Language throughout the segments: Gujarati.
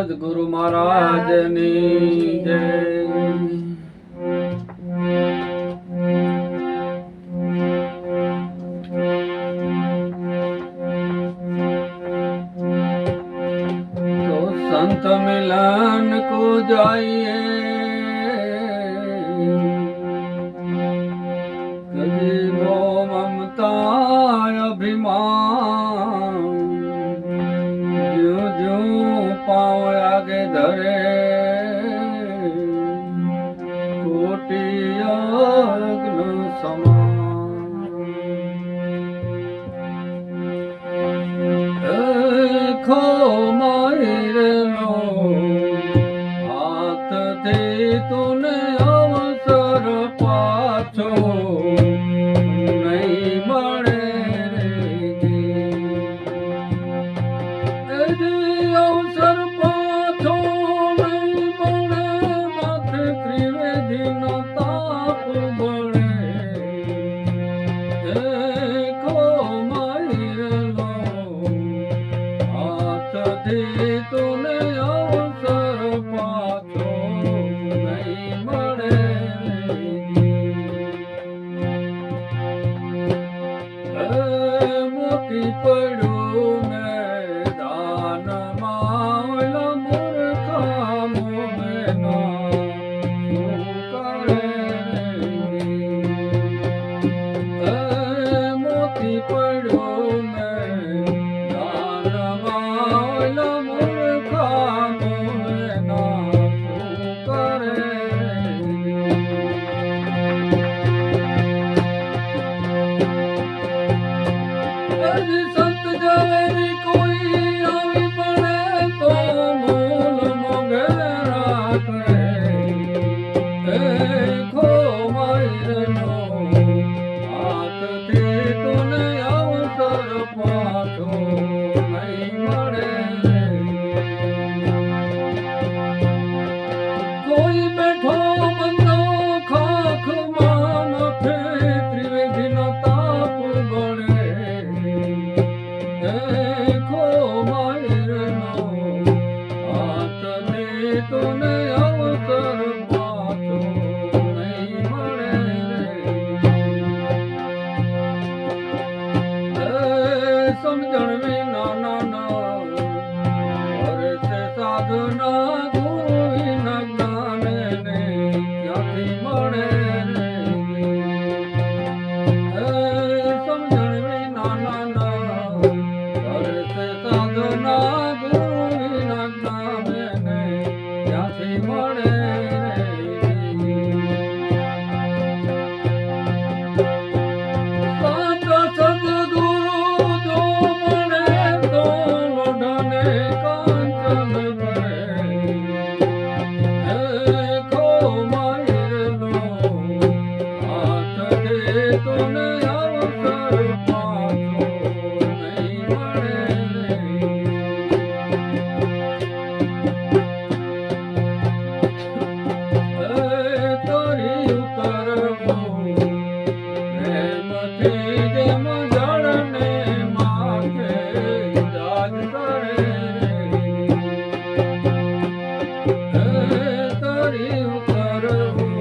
સદગુરુ મહારાજની જય. तो संत मिलन को जाइए कभी वो ममता अभिमान ज्यों ज्यों पाँव आगे धरे कोटि अग्नि समान. देखो मायरेलो हाथ दे तूने अवसर पाछो नहीं મળે રે. અવસર પાછો નહીં મળે માથે ત્રિવેદીનો તાપ બળે. દેખો માયરેલો હાથ દે તૂને અવસર પાછો નહીં મળે રે. મોતી પડ્યું મેદાનમાં ઓલા મૂર્ખા મોમેના શું કરે રે. મોતી પડ્યું મેદાનમાં ઓલા મૂર્ખા મોમેના શું કરે રે. સંત ઝવેરી કોઈ આવી પડે તો મૂલ મોંઘેરા કરે. દેખો માયરેલો હાથ દે તૂને અવસર પાછો નહીં મળે રે. કોઈ બેઠો બંધો ખાખમાં માથે ત્રિવેદીનો તાપ બળે. देखो मायरेलो हाथ दे तूने अवसर पाछो नहीं મળે રે. સમજણ વિના નાના કરે છે સાધના ગુરુ વિના જ્ઞાન ને ક્યાંથી મળે રે. સમજણ વિના નાના કરે છે સાધના ગુરુ વિના જ્ઞાન ને ક્યાંથી મળે રે. સાચા સદગુરુ જો મળે તો લોઢાને કાંચન કરે. દેખો માયરેલો હાથ દે તૂને અવસર પાછો નહીં મળે રે. તારી ઉતરવું પ્રેમથી જેમ જળને માથે જાજ કરે રે. તારી ઉતરવું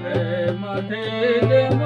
પ્રેમથી જેમ